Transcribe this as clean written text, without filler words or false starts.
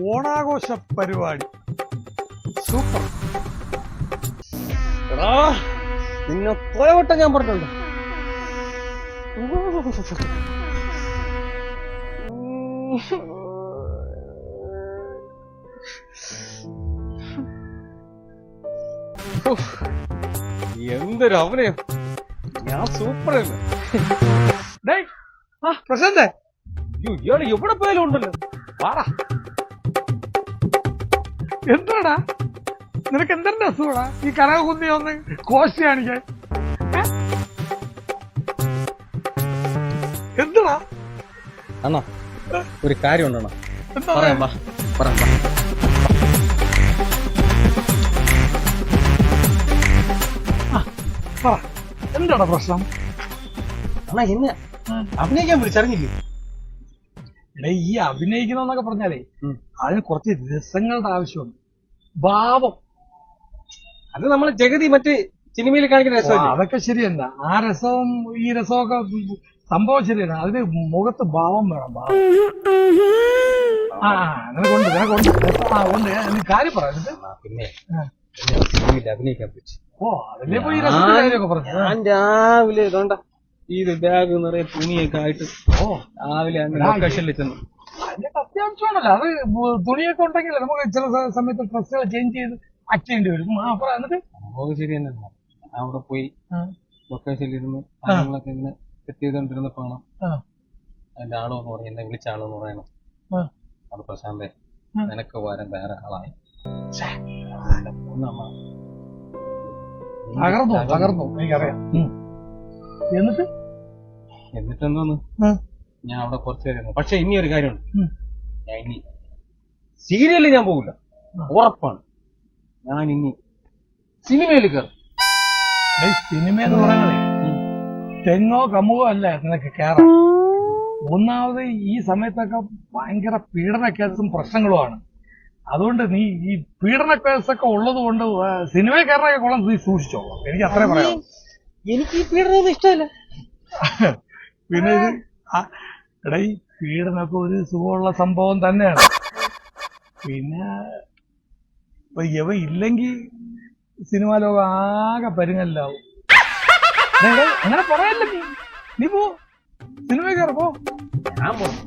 ഓണാഘോഷ പരിപാടി സൂപ്പർ. എടാ നിന്നെ പോയ വട്ടം ഞാൻ പറഞ്ഞിട്ടുണ്ട്. എന്തൊരു അവനെയോ, ഞാൻ സൂപ്പർ. പ്രശാന്തേ, ഇയാള് എവിടെ പോയാലും ഉണ്ടല്ലോ. വാടാ. എന്താടാ നിനക്ക് എന്തെന്റെ അസുഖടാ ഈ കനകുന്നി ഒന്ന് കോശി കാണിക്കാൻ? എന്താ അണ്ണാ ഒരു കാര്യം ഉണ്ടോ? എന്താ പറയാം വാ, പറയാം വാ. പറ, എന്താടാ പ്രശ്നം? അണ്ണാ എന്നെ അഭിനയിക്കാൻ വിളിച്ചറിഞ്ഞില്ലേ? എടാ ഈ അഭിനയിക്കണമെന്നൊക്കെ പറഞ്ഞാലേ അതിന് കുറച്ച് രസങ്ങളുടെ ആവശ്യമുണ്ട്. ഭാവം അത് നമ്മള് ജഗതി മറ്റേ സിനിമയിൽ കാണിക്കുന്ന രസം. അതൊക്കെ ശരിയല്ല. ആ രസവും ഈ രസമൊക്കെ സംഭവം ശരിയല്ല. അതിന് മുഖത്ത് ഭാവം വേണം. ഭാവം നിനക്കുണ്ട്, നിനക്കുണ്ട്. നീ കാര്യം പറഞ്ഞിട്ട് പിന്നെ സിനിമയിൽ അഭിനയിക്കാൻ പറ്റി. അതിലേ പോയി രസത്തിലൊക്കെ പറഞ്ഞു. ഞാൻ രാവിലെ ഇതോണ്ട ഈ ബാഗ് നിറയെ തുണിയൊക്കെ ആയിട്ട് രാവിലെ ലൊക്കേഷനിൽ ചെന്നു. അതിന്റെ അത്യാവശ്യമാണല്ലോ. അത് തുണിയൊക്കെ ഉണ്ടെങ്കിൽ നമുക്ക് ചില സമയത്ത് ഡ്രസ്സുകൾ ചേഞ്ച് ചെയ്ത് ആക്ട് ചെയ്യേണ്ടി വരും. എന്നിട്ട് ശരി തന്നെ. അവിടെ പോയി ലൊക്കേഷനിൽ ഇരുന്ന് കാര്യങ്ങളൊക്കെ ഇങ്ങനെ സെറ്റ് ചെയ്തോണ്ടിരുന്നപ്പോഴാണ് അതിന്റെ ആളോന്ന് പറയും, എന്നെ വിളിച്ച ആളോന്ന് പറയണം, അത് പ്രശാന്തേ നിനക്ക് പകരം വേറെ ആളായി. തകർന്നു എനിക്കറിയാം. എന്നിട്ടെന്തോന്ന് ഞാൻ അവിടെ കുറച്ച് പേരായിരുന്നു. പക്ഷെ ഇനി ഒരു കാര്യമുണ്ട്, ഞാൻ ഇനി സീരിയലിൽ ഞാൻ പോകില്ല, ഉറപ്പാണ്. ഞാൻ ഇനി സിനിമയിൽ കയറും. സിനിമ എന്ന് പറയുന്നത് തെങ്ങോ കമുകോ അല്ല നിനക്ക് കയറാം. ഒന്നാമത് ഈ സമയത്തൊക്കെ ഭയങ്കര പീഡന കേസും പ്രശ്നങ്ങളുമാണ്. അതുകൊണ്ട് നീ ഈ പീഡന കേസൊക്കെ ഉള്ളത് കൊണ്ട് സിനിമയിൽ കയറാനൊക്കെ കൊള്ളാൻ നീ സൂക്ഷിച്ചോളാം. എനിക്ക് അത്രേ പറയാം. എനിക്ക് ഈ പീഡനം ഇഷ്ടമല്ല. പിന്നെ ഇത് എടാ ഈ പീഡനമൊക്കെ ഒരു സുഖമുള്ള സംഭവം തന്നെയാണ്. പിന്നെ ഇവ ഇല്ലെങ്കിൽ സിനിമാ ലോകം ആകെ പരുങ്ങല്ലാവും. അങ്ങനെ പറയല്ലേ നീ പോ, സിനിമ കയറി പോ. ഞാൻ പോകും.